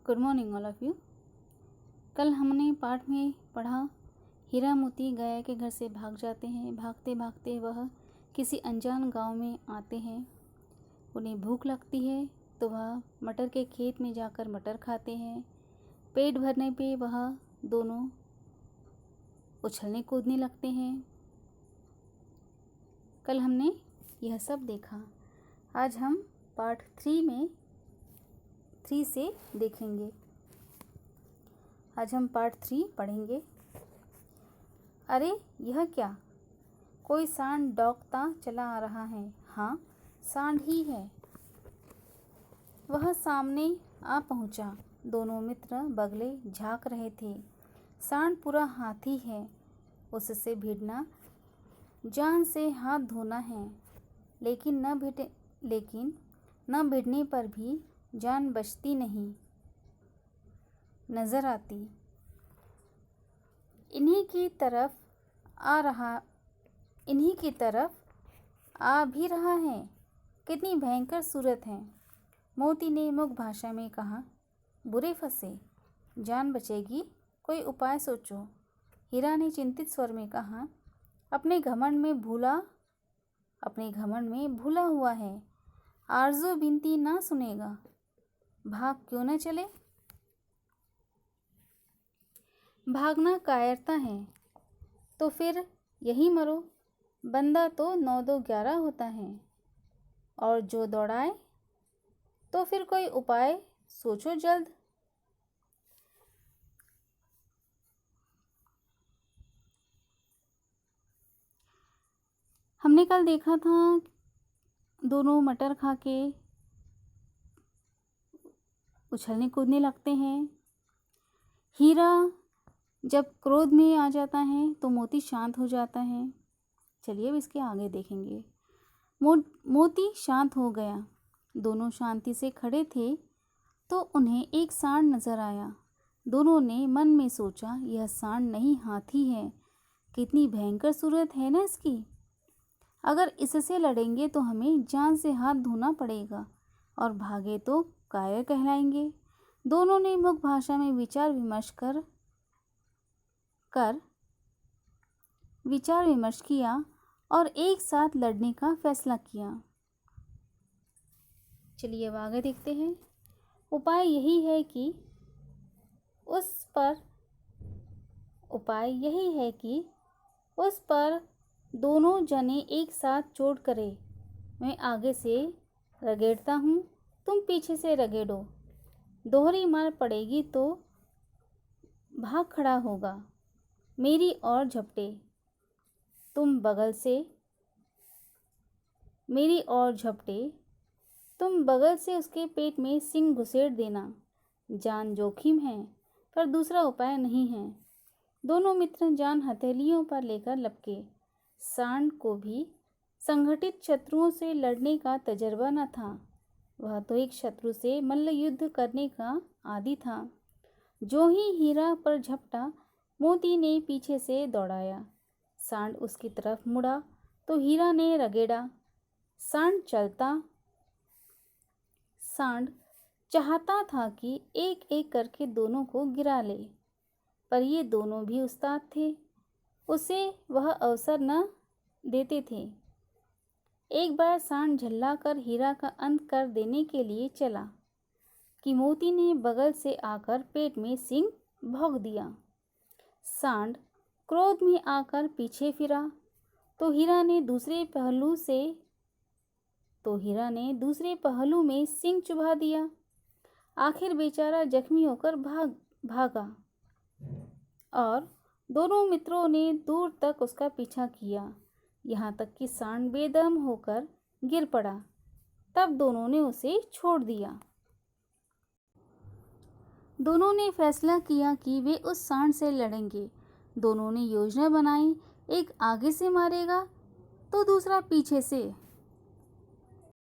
Good morning all of you. कल हमने पाठ में पढ़ा, हीरा मोती गया के घर से भाग जाते हैं। भागते भागते वह किसी अनजान गांव में आते हैं। उन्हें भूख लगती है तो वह मटर के खेत में जाकर मटर खाते हैं। पेट भरने पे वह दोनों उछलने कूदने लगते हैं। कल हमने यह सब देखा। आज हम पार्ट 3 से देखेंगे। आज हम पार्ट 3 पढ़ेंगे। अरे यह क्या, कोई सांड दौड़ता चला आ रहा है। हाँ, सांड ही है। वह सामने आ पहुंचा। दोनों मित्र बगले झांक रहे थे। सांड पूरा हाथी है, उससे भिड़ना, जान से हाथ धोना है। लेकिन न भिड़ने पर भी जान बचती नहीं नजर आती। इन्हीं की तरफ आ भी रहा है। कितनी भयंकर सूरत है। मोती ने मुख भाषा में कहा, बुरे फंसे, जान बचेगी, कोई उपाय सोचो। हीरा ने चिंतित स्वर में कहा, अपने घमंड में भूला हुआ है। आरज़ू विनती ना सुनेगा, भाग क्यों न चले। भागना कायरता है तो फिर यही मरो। बंदा तो 9 2 11 होता है, और जो दौड़ाए तो फिर कोई उपाय सोचो जल्द। हमने कल देखा था दोनों मटर खा के उछलने कूदने लगते हैं। हीरा जब क्रोध में आ जाता है तो मोती शांत हो जाता है। चलिए अब इसके आगे देखेंगे। मोती शांत हो गया। दोनों शांति से खड़े थे तो उन्हें एक सांड नजर आया। दोनों ने मन में सोचा, यह सांड नहीं हाथी है। कितनी भयंकर सूरत है ना इसकी। अगर इससे लड़ेंगे तो हमें जान से हाथ धोना पड़ेगा, और भागे तो कायर कहलाएंगे। दोनों ने मुख भाषा में विचार विमर्श किया और एक साथ लड़ने का फैसला किया। चलिए अब आगे देखते हैं। उपाय यही है कि उस पर दोनों जने एक साथ चोट करें। मैं आगे से रगेड़ता हूँ, तुम पीछे से रगेड़ो। दोहरी मार पड़ेगी तो भाग खड़ा होगा। मेरी ओर झपटे, तुम बगल से उसके पेट में सींग घुसेड़ देना। जान जोखिम है, पर दूसरा उपाय नहीं है। दोनों मित्र जान हथेलियों पर लेकर लपके। सांड को भी संगठित शत्रुओं से लड़ने का तजर्बा न था। वह तो एक शत्रु से मल्ल युद्ध करने का आदी था। जो ही हीरा पर झपटा, मोती ने पीछे से दौड़ाया। सांड उसकी तरफ मुड़ा तो हीरा ने रगेड़ा। सांड चाहता था कि एक एक करके दोनों को गिरा ले, पर ये दोनों भी उस्ताद थे, उसे वह अवसर न देते थे। एक बार सांड झल्ला कर हीरा का अंत कर देने के लिए चला कि मोती ने बगल से आकर पेट में सींग भोंक दिया। सांड क्रोध में आकर पीछे फिरा तो हीरा ने दूसरे पहलू में सींग चुभा दिया। आखिर बेचारा जख्मी होकर भागा और दोनों मित्रों ने दूर तक उसका पीछा किया, यहाँ तक कि सांड बेदम होकर गिर पड़ा। तब दोनों ने उसे छोड़ दिया। दोनों ने फैसला किया कि वे उस सांड से लड़ेंगे। दोनों ने योजना बनाई, एक आगे से मारेगा तो दूसरा पीछे से।